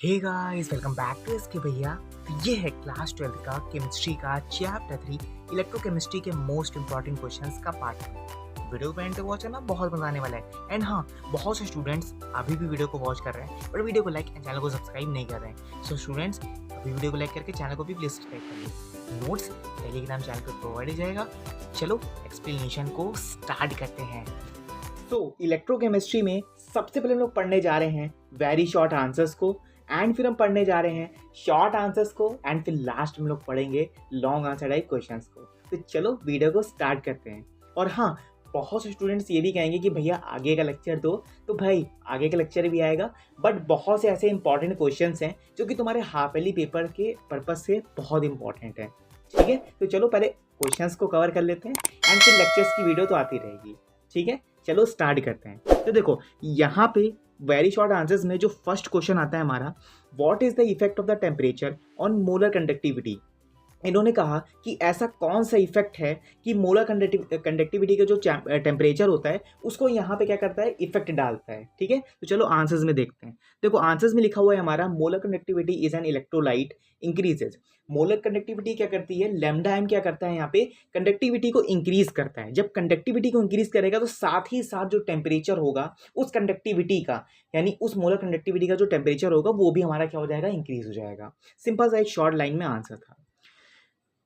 Hey guys, welcome back to SK भैया। तो ये है क्लास 12 का केमिस्ट्री का चैप्टर 3 इलेक्ट्रोकेमिस्ट्री के मोस्ट इंपॉर्टेंट क्वेश्चंस का पार्ट 1। वीडियो को एंड तक वॉच करना, बहुत मजा आने वाला है। एंड हाँ, बहुत से स्टूडेंट्स अभी भी वीडियो को वॉच कर रहे हैं बट वीडियो को लाइक एंड चैनल को सब्सक्राइब नहीं कर रहे हैं। सो स्टूडेंट्स, अभी वीडियो को लाइक करके चैनल को भी प्लीज सब्सक्राइब कर लीजिए। नोट्स टेलीग्राम चैनल पर प्रोवाइड हो जाएगा। चलो एक्सप्लेनेशन को स्टार्ट करते हैं। तो इलेक्ट्रोकेमिस्ट्री में सबसे पहले हम लोग पढ़ने जा रहे हैं वेरी शॉर्ट आंसर्स को, एंड फिर हम पढ़ने जा रहे हैं शॉर्ट आंसर्स को, एंड फिर लास्ट में हम लोग पढ़ेंगे लॉन्ग आंसर टाइप क्वेश्चंस को। तो चलो वीडियो को स्टार्ट करते हैं। और हाँ, बहुत से स्टूडेंट्स ये भी कहेंगे कि भैया आगे का लेक्चर दो, तो भाई आगे का लेक्चर भी आएगा, बट बहुत से ऐसे इंपॉर्टेंट क्वेश्चंस हैं जो कि तुम्हारे हाफ ईयरली पेपर के पर्पज से बहुत इंपॉर्टेंट है। ठीक है, तो चलो पहले क्वेश्चंस को कवर कर लेते हैं एंड फिर लेक्चर्स की वीडियो तो आती रहेगी। ठीक है, चलो स्टार्ट करते हैं। तो देखो यहाँ पे वेरी शॉर्ट आंसर्स में जो फर्स्ट क्वेश्चन आता है हमारा, what is the effect of the temperature on molar conductivity. इन्होंने कहा कि ऐसा कौन सा इफेक्ट है कि मोलर कंडक्टिविटी का जो टेम्परेचर होता है उसको यहाँ पे क्या करता है, इफेक्ट डालता है। ठीक है, तो चलो आंसर्स में देखते हैं। देखो आंसर्स में लिखा हुआ है हमारा, molar conductivity is an electrolyte increases. Molar conductivity क्या करती है, लैम्डा एम क्या करता है, यहाँ पे कंडक्टिविटी को इंक्रीज करता है। जब कंडक्टिविटी को इंक्रीज करेगा तो साथ ही साथ जो टेम्परेचर होगा उस कंडक्टिविटी का, यानी उस मोलर कंडक्टिविटी का जो टेम्परेचर होगा वो भी हमारा क्या हो जाएगा, इंक्रीज हो जाएगा। सिंपल सा एक शॉर्ट लाइन में आंसर था।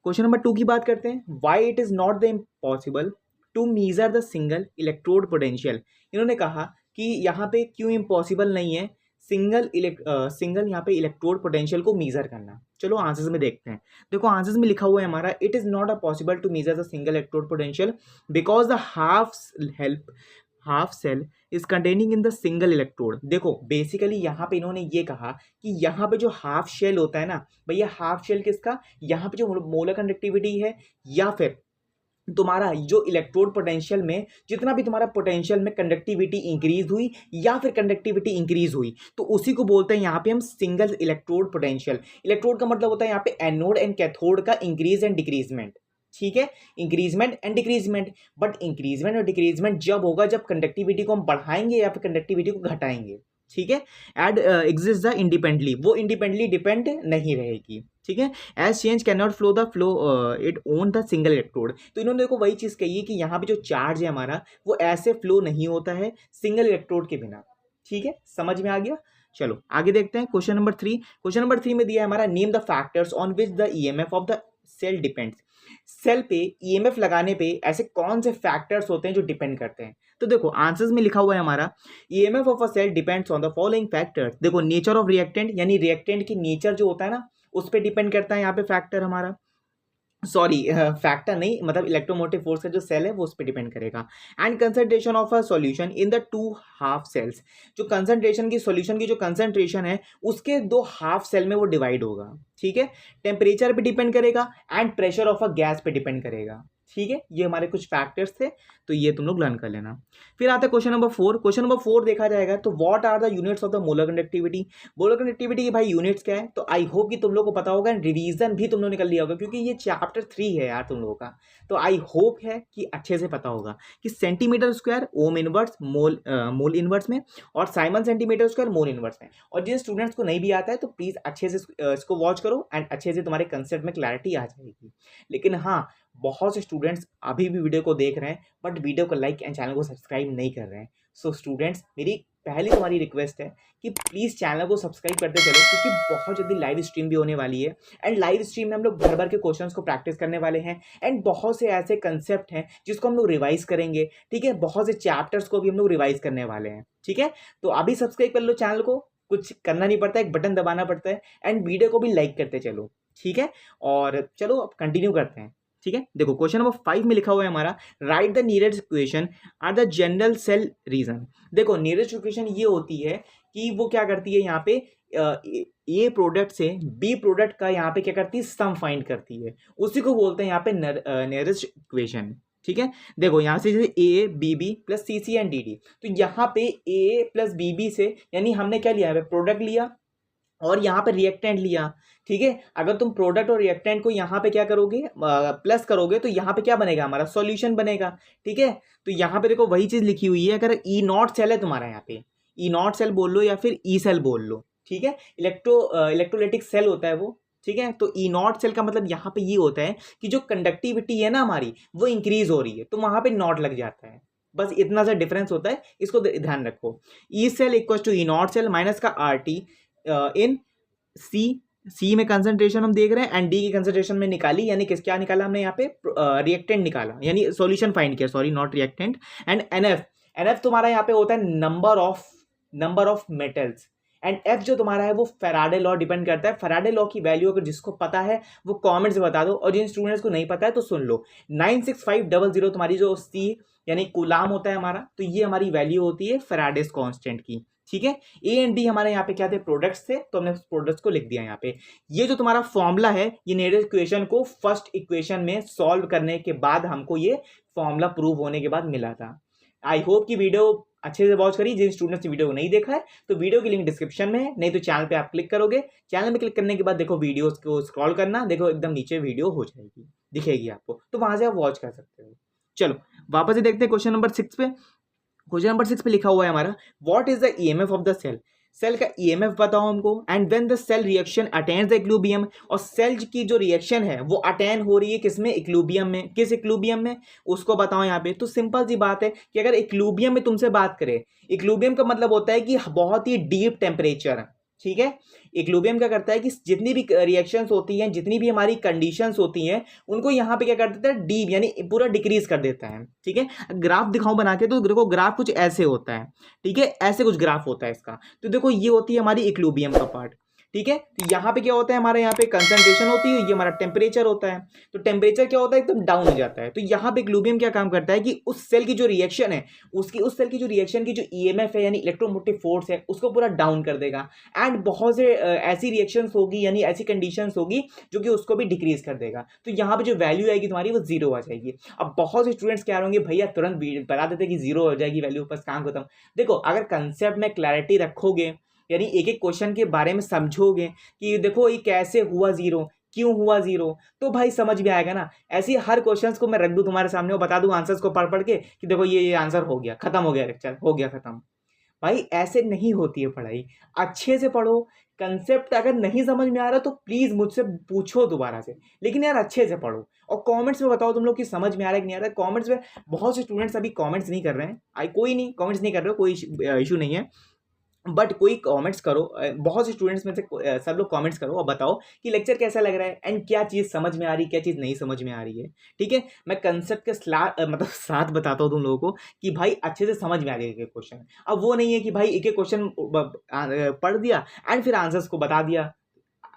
क्वेश्चन नंबर 2 की बात करते हैं। Why it is not the impossible to measure the single electrode potential. इन्होंने कहा कि यहाँ पे क्यों इम्पॉसिबल नहीं है सिंगल यहाँ पे इलेक्ट्रोड पोटेंशियल को मीजर करना। चलो आंसर्स में देखते हैं। देखो आंसर्स में लिखा हुआ है हमारा, it is not a possible to measure the single electrode potential because the half cell is containing in the single electrode. देखो बेसिकली यहाँ पे इन्होंने ये कहा कि यहाँ पे जो हाफ शेल होता है ना भैया, हाफ शेल किसका, यहाँ पे जो मोलर कंडक्टिविटी है या फिर तुम्हारा जो इलेक्ट्रोड पोटेंशियल में जितना भी तुम्हारा पोटेंशियल में कंडक्टिविटी इंक्रीज हुई या फिर कंडक्टिविटी इंक्रीज हुई, तो उसी को बोलते हैं यहाँ पे हम सिंगल इलेक्ट्रोड पोटेंशियल। इलेक्ट्रोड का मतलब होता है यहाँ पे एनोड एंड कैथोड का इंक्रीज एंड डिक्रीजमेंट। ठीक है, increment and decreasement. But increment और डिक्रीजमेंट जब होगा जब कंडक्टिविटी को हम बढ़ाएंगे या फिर कंडक्टिविटी को घटाएंगे। ठीक है, एड एग्जिस्ट द इंडिपेंडेंटली, वो इंडिपेंडेंटली डिपेंड नहीं रहेगी। ठीक है, as change can not flow the flow it own the single electrode. तो इन्होंने देखो वही चीज़ कही है कि यहाँ पे जो चार्ज है हमारा वो ऐसे फ्लो नहीं होता है सिंगल इलेक्ट्रोड के बिना। ठीक है, समझ में आ गया। चलो आगे देखते हैं क्वेश्चन नंबर 3। क्वेश्चन नंबर 3 में दिया है हमारा, name the factors on which the EMF of the cell depends. Cell पे ईएमएफ लगाने पे ऐसे कौन से फैक्टर्स होते हैं जो डिपेंड करते हैं। तो देखो आंसर्स में लिखा हुआ है हमारा, EMF of a cell depends on the following factors. देखो नेचर ऑफ रिएक्टेंट, यानी रिएक्टेंट की नेचर जो होता है ना उस पर डिपेंड करता है यहाँ पे फैक्टर हमारा, सॉरी फैक्टर नहीं, मतलब इलेक्ट्रोमोटिव फोर्स का जो सेल है वो उस पर डिपेंड करेगा। And concentration of a solution in the two half cells, जो कंसंट्रेशन की सॉल्यूशन की जो कंसंट्रेशन है उसके दो हाफ सेल में वो डिवाइड होगा। ठीक है, टेम्परेचर पे डिपेंड करेगा and pressure of a gas पे डिपेंड करेगा। ठीक है, ये हमारे कुछ फैक्टर्स थे, तो ये तुम लोग लर्न कर लेना। फिर आता है क्वेश्चन नंबर 4। क्वेश्चन नंबर 4 देखा जाएगा तो what are the units of the molar conductivity. Molar conductivity की भाई यूनिट्स क्या है, तो आई होप कि तुम लोग को पता होगा, रिवीजन भी तुम लोग निकल लिया होगा क्योंकि ये चैप्टर 3 है यार तुम लोगों का। तो आई होप है कि अच्छे से पता होगा कि centimetre square ohm inverse mole inverse में, और Simon centimetre square mole inverse में। और जिन स्टूडेंट्स को नहीं भी आता है तो प्लीज अच्छे से इसको वॉच करो एंड अच्छे से तुम्हारे कंसेप्ट में क्लैरिटी आ जाएगी। लेकिन हाँ, बहुत से स्टूडेंट्स अभी भी वीडियो को देख रहे हैं बट वीडियो को लाइक एंड चैनल को सब्सक्राइब नहीं कर रहे हैं। सो स्टूडेंट्स, मेरी पहली तुम्हारी रिक्वेस्ट है कि प्लीज़ चैनल को सब्सक्राइब करते चलो, क्योंकि बहुत जल्दी लाइव स्ट्रीम भी होने वाली है एंड लाइव स्ट्रीम में हम लोग भर भर के क्वेश्चंस को प्रैक्टिस करने वाले हैं एंड बहुत से ऐसे कंसेप्ट हैं जिसको हम लोग रिवाइज करेंगे। ठीक है, बहुत से चैप्टर्स को भी हम लोग रिवाइज करने वाले हैं। ठीक है, तो अभी सब्सक्राइब कर लो चैनल को, कुछ करना नहीं पड़ता, एक बटन दबाना पड़ता है एंड वीडियो को भी लाइक करते चलो। ठीक है, और चलो अब कंटिन्यू करते हैं। ठीक है, देखो क्वेश्चन नंबर 5 में लिखा हुआ है हमारा, write the nearest equation are the general cell region. देखो नियरेस्ट इक्वेशन ये होती है कि वो क्या करती है, यहाँ पे ए प्रोडक्ट से बी प्रोडक्ट का यहाँ पे क्या करती है, सम फाइंड करती है, उसी को बोलते हैं यहाँ पे नियरेस्ट इक्वेशन। ठीक है, देखो यहाँ से जैसे A B B plus C C and D D, तो यहाँ पे ए प्लस बी बी से यानी हमने क्या लिया है, प्रोडक्ट लिया और यहाँ पे रिएक्टेंट लिया। ठीक है, अगर तुम प्रोडक्ट और रिएक्टेंट को यहाँ पे क्या करोगे, प्लस करोगे, तो यहाँ पे क्या बनेगा, हमारा सॉल्यूशन बनेगा। ठीक है, तो यहाँ पे देखो वही चीज लिखी हुई है, अगर ई नॉट सेल है तुम्हारा, यहाँ पे ई नॉट सेल बोल लो या फिर ई सेल बोल लो। ठीक है, इलेक्ट्रोलाइटिक सेल होता है वो, ठीक है। तो ई नॉट सेल का मतलब यहाँ पे ये होता है कि जो कंडक्टिविटी है ना हमारी वो इंक्रीज हो रही है, तो वहां पे नॉट लग जाता है, बस इतना सा डिफरेंस होता है, इसको ध्यान रखो। E cell equal to E naught cell minus का आर टी इन सी में कंसंट्रेशन हम देख रहे हैं एंड डी की कंसंट्रेशन में निकाली, यानी किस क्या निकाला हमने यहाँ पे रिएक्टेंट निकाला, यानी सॉल्यूशन फाइंड किया, sorry not reactant. And NF तुम्हारा यहाँ पे होता है number of metals, and F जो तुम्हारा है वो फैराडे लॉ डिपेंड करता है। फैराडे लॉ की वैल्यू अगर जिसको पता है वो कमेंट्स में बता दो, और जिन स्टूडेंट्स को नहीं पता है तो सुन लो। 96500 तुम्हारी जो सी यानी कूलाम होता है हमारा, तो ये हमारी वैल्यू होती है फैराडेस कांस्टेंट की, ठीक है। ए एंड डी हमारे यहाँ पे क्या थे, प्रोडक्ट्स थे, तो हमने प्रोडक्ट्स को लिख दिया यहाँ पे। ये जो तुम्हारा फॉर्मूला है, ये नेडल इक्वेशन को फर्स्ट इक्वेशन में सॉल्व करने के बाद हमको ये फॉर्मूला प्रूव होने के बाद मिला था। आई होप कि वीडियो अच्छे से वॉच करी। जिन स्टूडेंट्स ने वीडियो को नहीं देखा है तो वीडियो की लिंक डिस्क्रिप्शन में है, नहीं तो चैनल पे आप क्लिक करोगे, चैनल में क्लिक करने के बाद देखो वीडियोस को स्क्रॉल करना, देखो एकदम नीचे वीडियो हो जाएगी, दिखेगी आपको, तो वहां से आप वॉच कर सकते हो। चलो वापस से देखते हैं क्वेश्चन नंबर 6 पे। क्वेश्चन नंबर 6 पे लिखा हुआ है हमारा, what is the EMF of the cell. Cell का ईएमएफ बताओ हमको, and when the cell reaction attains the equilibrium, और सेल की जो रिएक्शन है वो अटेन हो रही है किसमें, इक्विलिब्रियम में। किस इक्विलिब्रियम में उसको बताओ यहाँ पे। तो सिंपल सी बात है कि अगर इक्विलिब्रियम में तुमसे बात करें, इक्विलिब्रियम का मतलब होता है कि बहुत ही डीप टेम्परेचर, ठीक है। इक्विलिब्रियम क्या करता है कि जितनी भी रिएक्शंस होती हैं, जितनी भी हमारी कंडीशंस होती हैं, उनको यहाँ पे क्या कर देता है, डीप यानी पूरा डिक्रीज कर देता है, ठीक है। ग्राफ दिखाऊं बना के, तो देखो ग्राफ कुछ ऐसे होता है, ठीक है, ऐसे कुछ ग्राफ होता है इसका। तो देखो ये होती है हमारी इक्विलिब्रियम का पार्ट, ठीक है। तो यहाँ पे क्या होता है, हमारे यहाँ पे कंसंट्रेशन होती है, ये हमारा टेम्परेचर होता है। तो टेम्परेचर क्या होता है, एकदम डाउन हो जाता है। तो यहाँ पे इक्विलिब्रियम क्या काम करता है कि उस सेल की जो रिएक्शन है, उस सेल की जो रिएक्शन की जो ईएमएफ है यानी इलेक्ट्रोमोटिव फोर्स है, उसको पूरा डाउन कर देगा। एंड बहुत से ऐसी रिएक्शंस होगी यानी ऐसी कंडीशंस होगी जो कि उसको भी डिक्रीज कर देगा। तो यहाँ पे जो वैल्यू आएगी तुम्हारी वो जीरो आ जाएगी। अब बहुत से स्टूडेंट्स क्या होंगे, भैया तुरंत बता देते कि जीरो हो जाएगी वैल्यू, बस काम खत्म। देखो अगर कंसेप्ट में क्लैरिटी रखोगे, यानी एक एक क्वेश्चन के बारे में समझोगे कि देखो ये कैसे हुआ जीरो, क्यों हुआ जीरो, तो भाई समझ में आएगा ना। ऐसे हर क्वेश्चंस को मैं रख दूं तुम्हारे सामने और बता दूं आंसर्स को पढ़ पढ़ के कि देखो ये आंसर हो गया, खत्म हो गया, लेक्चर हो गया खत्म। भाई ऐसे नहीं होती है पढ़ाई, अच्छे से पढ़ो। कंसेप्ट अगर नहीं समझ में आ रहा तो प्लीज मुझसे पूछो दोबारा से, लेकिन यार अच्छे से पढ़ो और कमेंट्स में बताओ तुम लोग कि समझ में आ रहा है कि नहीं आ रहा है। कमेंट्स में बहुत से स्टूडेंट्स अभी कमेंट्स नहीं कर रहे हैं, कोई नहीं कमेंट्स नहीं कर रहे हो, कोई इशू नहीं है, बट कोई कमेंट्स करो। बहुत से स्टूडेंट्स में से सब लोग कमेंट्स करो और बताओ कि लेक्चर कैसा लग रहा है एंड क्या चीज़ समझ में आ रही है, क्या चीज़ नहीं समझ में आ रही है, ठीक है। मैं कंसेप्ट के मतलब साथ बताता हूँ तुम लोगों को कि भाई अच्छे से समझ में आ रही है क्वेश्चन। अब वो नहीं है कि भाई एक एक क्वेश्चन पढ़ दिया एंड फिर आंसर्स को बता दिया,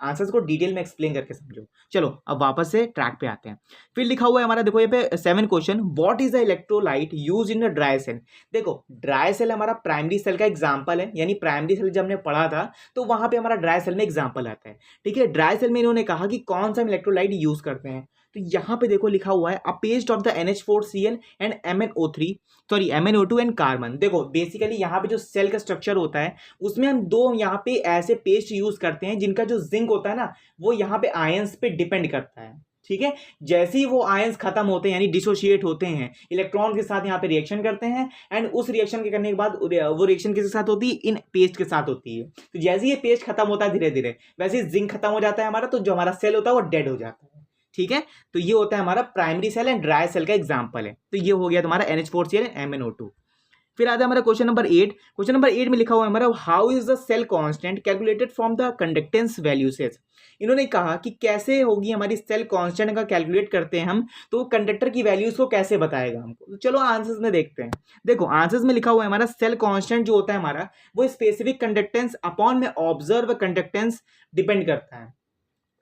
आंसर्स को डिटेल में एक्सप्लेन करके समझो। चलो अब वापस से ट्रैक पे आते हैं। फिर लिखा हुआ है हमारा, देखो ये पे 7 question, what is the electrolyte use in a dry cell. देखो ड्राई सेल हमारा प्राइमरी सेल का एग्जांपल है, यानी प्राइमरी सेल जब हमने पढ़ा था तो वहां पे हमारा ड्राई सेल में एग्जांपल आता है, ठीक है। ड्राई सेल में इन्होंने कहा कि कौन सा इलेक्ट्रोलाइट यूज करते हैं, तो यहाँ पे देखो लिखा हुआ है a paste of the NH4Cl and MnO2 and carbon. देखो बेसिकली यहाँ पे जो सेल का स्ट्रक्चर होता है उसमें हम दो यहाँ पे ऐसे पेस्ट यूज करते हैं जिनका जो जिंक होता है ना वो यहाँ पे आयंस पे डिपेंड करता है, ठीक है। जैसे ही वो आयंस खत्म होते हैं यानी डिसोशिएट होते हैं, इलेक्ट्रॉन के साथ यहाँ पे रिएक्शन करते हैं एंड उस रिएक्शन के करने के बाद वो रिएक्शन किसके साथ होती है, इन पेस्ट के साथ होती है। तो जैसे ही ये पेस्ट खत्म होता है धीरे धीरे, वैसे ही जिंक खत्म हो जाता है हमारा, तो जो हमारा सेल होता है वो डेड हो जाता है, ठीक है। तो ये होता है हमारा primary cell and dry cell का एग्जांपल है। तो ये हो गया तुम्हारा NH4Cl एंड MnO2। फिर आता है हमारा क्वेश्चन नंबर 8। क्वेश्चन नंबर 8 में लिखा हुआ है हमारा, how is the cell constant calculated from the conductance value से। इन्होंने कहा कि कैसे होगी हमारी सेल कांस्टेंट का कैलकुलेट करते हैं हम, तो कंडक्टर की वैल्यूज को कैसे बताएगा हमको। तो चलो आंसर्स में देखते हैं। देखो आंसर्स में लिखा हुआ है हमारा, सेल कांस्टेंट जो होता है हमारा वो स्पेसिफिक कंडक्टेंस अपॉन में ऑब्जर्व कंडक्टेंस डिपेंड करता है।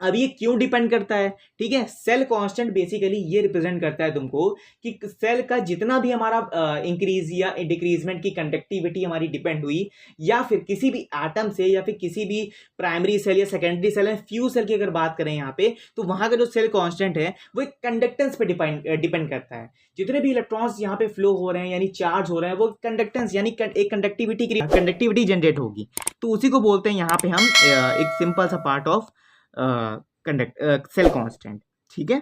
अब ये क्यों डिपेंड करता है, ठीक है। सेल कांस्टेंट बेसिकली ये रिप्रेजेंट करता है तुमको कि सेल का जितना भी हमारा इंक्रीज या डिक्रीजमेंट की कंडक्टिविटी हमारी डिपेंड हुई, या फिर किसी भी एटम से या फिर किसी भी प्राइमरी सेल या सेकेंडरी सेल या फ्यू सेल की अगर बात करें यहाँ पे, तो वहां का जो सेल कांस्टेंट है वो एक कंडक्टेंस पे डिपेंड करता है। जितने भी इलेक्ट्रॉन्स यहाँ पे फ्लो हो रहे हैं यानी चार्ज हो रहे हैं, वो कंडक्टेंस यानी एक कंडक्टिविटी जनरेट होगी, तो उसी को बोलते हैं यहाँ पे हम एक सिंपल सा पार्ट ऑफ सेल कांस्टेंट, ठीक है।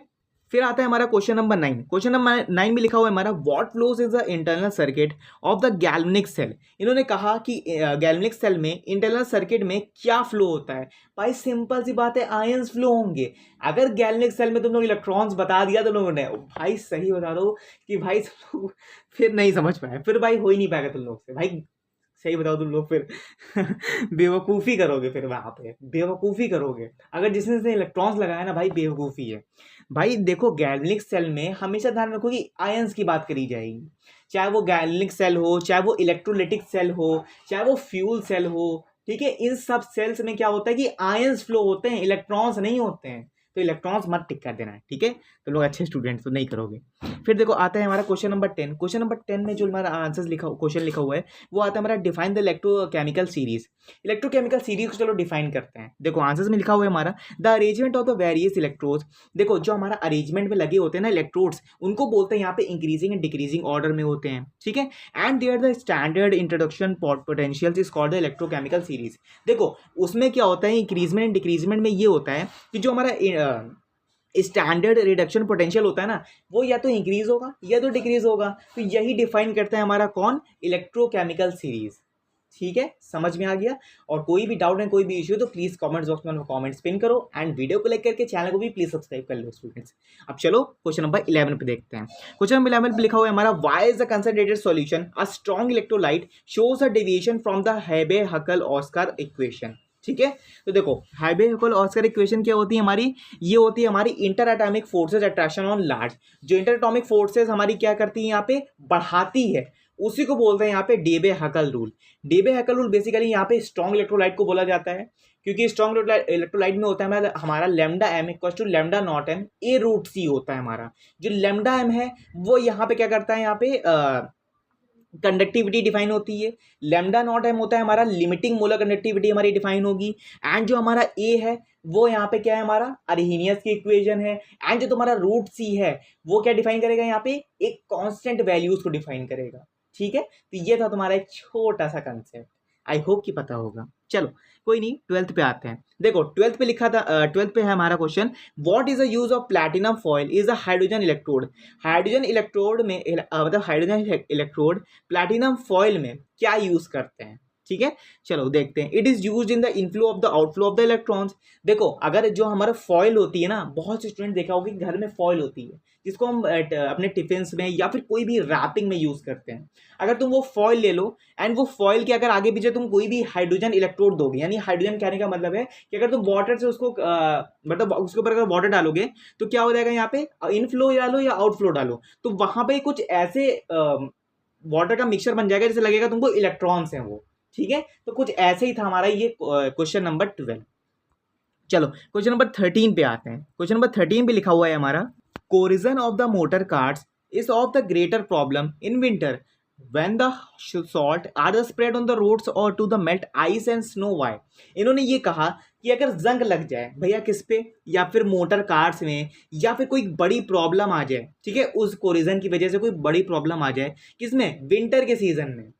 फिर आता है हमारा क्वेश्चन नंबर 9। क्वेश्चन नंबर 9 में लिखा हुआ है हमारा what flows is the internal circuit of the galvanic cell. इन्होंने कहा कि गैल्वेनिक सेल में इंटरनल सर्किट में क्या फ्लो होता है। भाई सिंपल सी बात है, आयंस फ्लो होंगे। अगर गैल्वेनिक सेल में तुम लोग इलेक्ट्रॉन्स बता दिया तुम लोगों ने, भाई सही बता दो कि भाई तुम लोग फिर नहीं समझ पाए, फिर भाई हो ही नहीं पाएगा तुम लोग से। भाई सही बताओ तुम लोग फिर बेवकूफ़ी करोगे, फिर वहाँ पे बेवकूफ़ी करोगे। अगर जिसने से इलेक्ट्रॉन्स लगाया ना भाई, बेवकूफ़ी है। भाई देखो गैल्वेनिक सेल में हमेशा ध्यान रखो कि आयंस की बात करी जाएगी, चाहे वो गैल्वेनिक सेल हो, चाहे वो इलेक्ट्रोलिटिक सेल हो, चाहे वो फ्यूल सेल हो। ठीक है, इन सब सेल्स में क्या होता है कि आयंस फ्लो होते हैं, इलेक्ट्रॉन्स नहीं होते हैं। तो इलेक्ट्रॉन्स मत टिक कर देना है, ठीक है। तो लोग अच्छे स्टूडेंट्स तो नहीं करोगे। फिर देखो आता है हमारा क्वेश्चन नंबर 10। क्वेश्चन नंबर 10 में जो हमारा आंसर लिखा क्वेश्चन लिखा हुआ है वो आता है हमारा define the electrochemical series. Electrochemical series को चलो डिफाइन करते हैं। देखो आंसर्स में लिखा हुआ है हमारा the arrangement of the various electrodes. देखो जो हमारा अरेंजमेंट में लगे होते हैं ना इलेक्ट्रोड्स, उनको बोलते हैं यहाँ पे इंक्रीजिंग एंड डिक्रीजिंग ऑर्डर में होते हैं, ठीक है। And there the standard introduction potential is called the electrochemical series. देखो उसमें क्या होता है, इंक्रीजमेंट एंड डिक्रीजमेंट में ये होता है कि जो हमारा स्टैंडर्ड रिडक्शन पोटेंशियल होता है ना, वो या तो इंक्रीज होगा या तो डिक्रीज होगा। तो यही डिफाइन करता है हमारा कौन, इलेक्ट्रोकेमिकल सीरीज। ठीक है, समझ में आ गया। और कोई भी डाउट है, कोई भी इश्यू, तो प्लीज कमेंट बॉक्स में कमेंट्स पिन करो एंड वीडियो को लाइक करके चैनल को भी प्लीज सब्सक्राइब कर लो स्टूडेंट्स। अब चलो क्वेश्चन नंबर 11 पे देखते हैं। क्वेश्चन नंबर 11 पे लिखा हुआ है हमारा why is the concentrated solution a strong electrolyte shows a deviation from the Debye Huckel Onsager equation. ठीक है, तो देखो हेबे-हकल-ऑस्कर इक्वेशन क्या होती है हमारी, ये होती है हमारी inter atomic forces attraction on large. जो इंटर एटॉमिक फोर्सेज हमारी क्या करती है यहाँ पे, बढ़ाती है, उसी को बोलते हैं यहाँ पे डेबे-हकल रूल। डेबे-हकल रूल बेसिकली यहाँ पे स्ट्रॉन्ग इलेक्ट्रोलाइट को बोला जाता है, क्योंकि स्ट्रॉन्ग इलेक्ट्रोलाइट में होता है हमारा lambda M equal to lambda naught M A root C होता है हमारा। जो लैम्डा एम है वो यहाँ पे क्या करता है, यहाँ पे कंडक्टिविटी डिफाइन होती है। लैम्डा नॉट एम होता है हमारा लिमिटिंग मोलर कंडक्टिविटी हमारी डिफाइन होगी। एंड जो हमारा ए है वो यहाँ पे क्या है, हमारा अरहीनियस की इक्वेशन है। एंड जो तुम्हारा रूट सी है वो क्या डिफाइन करेगा, यहाँ पे एक कांस्टेंट वैल्यूज को डिफाइन करेगा। ठीक है, तो ये था तुम्हारा एक छोटा सा कंसेप्ट, आई होप कि पता होगा। चलो कोई नहीं, 12th पे आते हैं। देखो 12th पे लिखा था, 12th पे है हमारा question, what is the use of platinum foil is a hydrogen electrode. Hydrogen electrode में मतलब हाइड्रोजन इलेक्ट्रोड प्लैटिनम फॉइल में क्या यूज करते हैं। ठीक है, चलो देखते हैं। It is used in the inflow of the outflow of the electrons. देखो अगर जो हमारा फॉइल होती है ना, बहुत से स्टूडेंट देखा होगा कि घर में फॉइल होती है जिसको हम अपने टिफिन में या फिर कोई भी रैपिंग में यूज करते हैं। अगर तुम वो फॉइल ले लो एंड वो फॉइल के अगर आगे पीछे तुम कोई भी हाइड्रोजन इलेक्ट्रोड दोगे, यानी हाइड्रोजन कहने का मतलब है कि अगर तुम वाटर से उसको मतलब उसके ऊपर अगर वाटर डालोगे तो क्या हो जाएगा, यहाँ पे इनफ्लो डालो या आउटफ्लो डालो तो वहां पे कुछ ऐसे वाटर का मिक्सचर बन जाएगा जैसे लगेगा तुमको इलेक्ट्रॉन्स हैं वो। ठीक है, तो कुछ ऐसे ही था हमारा ये क्वेश्चन नंबर 12। चलो क्वेश्चन नंबर 13 पे आते हैं। क्वेश्चन नंबर 13 पे लिखा हुआ है हमारा corrosion of the motor cars is of the greater problem in winter when the salt are spread on the roads or to the melt ice and snow। why। इन्होंने ये कहा कि अगर जंग लग जाए भैया किस पे, या फिर मोटर कार्स में, या फिर कोई बड़ी प्रॉब्लम आ जाए, ठीक है, उस कोरिजन की वजह से कोई बड़ी प्रॉब्लम आ जाए, किसमें, विंटर के सीजन में,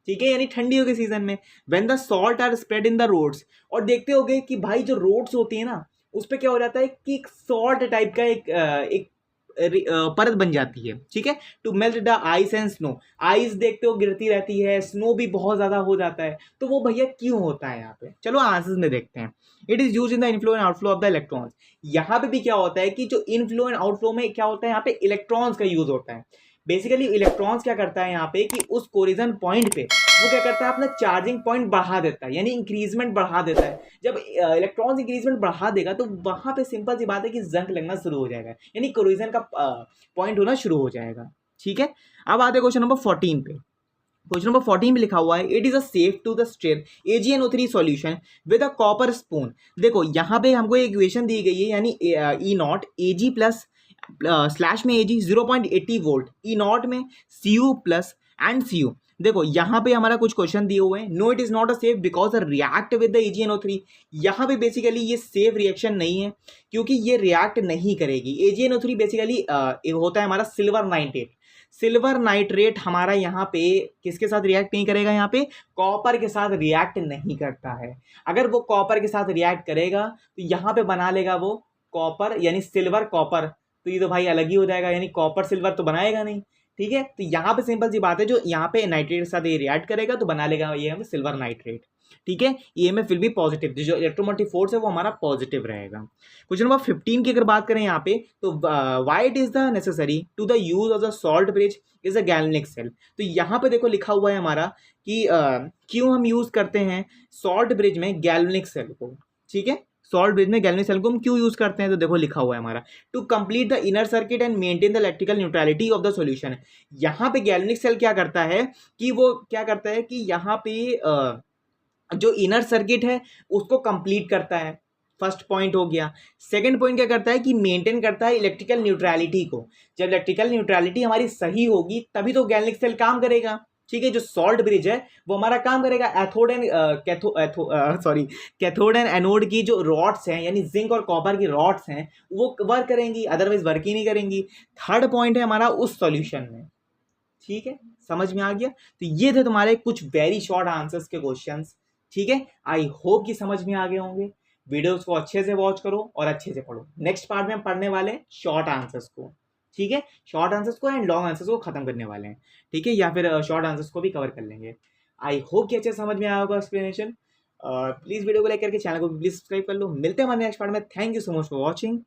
ठीक है, यानी ठंडियों के सीजन में। when the salt are spread in the roads। और देखते होगे कि भाई जो रोड्स होती है ना उस पर क्या हो जाता है कि एक सॉल्ट टाइप का एक परत बन जाती है। ठीक है, to melt the ice and snow. Ice देखते हो गिरती रहती है, स्नो भी बहुत ज्यादा हो जाता है, तो वो भैया क्यों होता है यहाँ पे। चलो आंसर्स में देखते हैं। It is use in the inflow and outflow of the electrons. यहाँ पे भी क्या होता है कि जो इनफ्लो एंड आउटफ्लो में क्या होता है, यहाँ पे इलेक्ट्रॉन्स का यूज होता है। बेसिकली इलेक्ट्रॉन्स क्या करता है यहाँ पे कि उस कोरिजन पॉइंट पे वो क्या करता है, अपना चार्जिंग पॉइंट बढ़ा देता है, यानी इंक्रीजमेंट बढ़ा देता है। जब इलेक्ट्रॉन्स इंक्रीजमेंट बढ़ा देगा तो वहां पे सिंपल सी बात है कि जंग लगना शुरू हो जाएगा, यानी कोरिजन का पॉइंट होना शुरू हो जाएगा। ठीक है, अब आते हैं क्वेश्चन नंबर 14 पे। क्वेश्चन नंबर 14 में लिखा हुआ है it is a safe to the strain AgNO3 solution with a copper spoon. देखो यहाँ पे हमको एक इक्वेशन दी गई है, यानी E0 Ag प्लस स्लैश में Ag 0.80 वोल्ट, E0 में Cu प्लस एंड Cu। देखो यहाँ पे हमारा कुछ क्वेश्चन दिए हुए हैं। No it is not a safe because react with the AgNO3। यहाँ पे बेसिकली ये सेफ रिएक्शन नहीं है क्योंकि ये रिएक्ट नहीं करेगी। AgNO3 बेसिकली होता है हमारा सिल्वर नाइट्रेट। सिल्वर नाइट्रेट हमारा यहाँ पे किसके साथ रिएक्ट नहीं करेगा, यहाँ पे कॉपर के साथ रिएक्ट नहीं करता है। अगर वो कॉपर के साथ रिएक्ट करेगा तो यहाँ पे बना लेगा वो कॉपर, यानी सिल्वर कॉपर तो ये तो भाई अलग ही हो जाएगा, यानी कॉपर सिल्वर तो बनाएगा नहीं। ठीक है, तो यहाँ पे सिंपल सी बात है, जो यहाँ पे नाइट्रेट के साथ ये रिएक्ट करेगा तो बना लेगा ये हमें सिल्वर नाइट्रेट। ठीक है, ईएमएफ विल बी पॉजिटिव, जो इलेक्ट्रोमोटिव फोर्स है वो हमारा पॉजिटिव रहेगा। क्वेश्चन नंबर 15 की अगर बात करें यहाँ पे, तो why it is the necessary to the use of the salt bridge is a galvanic cell. तो यहाँ पे देखो लिखा हुआ है हमारा कि क्यों हम यूज करते हैं सॉल्ट ब्रिज में गैल्वेनिक सेल को। ठीक है, सॉल्ट ब्रिज में गैल्वेनिक सेल को हम क्यों यूज करते हैं, तो देखो लिखा हुआ है हमारा to complete the inner circuit and maintain the electrical neutrality of the solution. यहाँ पे गैल्वेनिक सेल क्या करता है कि वो क्या करता है कि यहाँ पे जो इनर सर्किट है उसको कंप्लीट करता है, फर्स्ट पॉइंट हो गया। सेकंड पॉइंट क्या करता है कि मेंटेन करता है इलेक्ट्रिकल न्यूट्रलिटी को। जब इलेक्ट्रिकल न्यूट्रलिटी हमारी सही होगी तभी तो गैल्वेनिक सेल काम करेगा। ठीक है, जो सॉल्ट ब्रिज है वो हमारा काम करेगा। एथोड एंड कैथोड एंड एनोड की जो रॉड्स हैं, यानी जिंक और कॉपर की रॉड्स हैं, वो वर्क करेंगी, अदरवाइज वर्क ही नहीं करेंगी। थर्ड पॉइंट है हमारा उस सॉल्यूशन में। ठीक है, समझ में आ गया। तो ये थे तुम्हारे कुछ वेरी शॉर्ट आंसर्स के क्वेश्चंस। ठीक है, आई होप कि समझ में आ गए होंगे। वीडियोस को अच्छे से वॉच करो और अच्छे से पढ़ो। नेक्स्ट पार्ट में हम पढ़ने वाले हैं शॉर्ट आंसर्स को। ठीक है, शॉर्ट आंसर्स को एंड लॉन्ग आंसर्स को खत्म करने वाले हैं। ठीक है, या फिर शॉर्ट आंसर्स को भी कवर कर लेंगे। आई होप कि अच्छे से समझ में आया होगा एक्सप्लेनेशन। प्लीज वीडियो को लाइक करके चैनल को प्लीज सब्सक्राइब कर लो। मिलते हैं हमारे नेक्स्ट पार्ट में। Thank you so much for watching.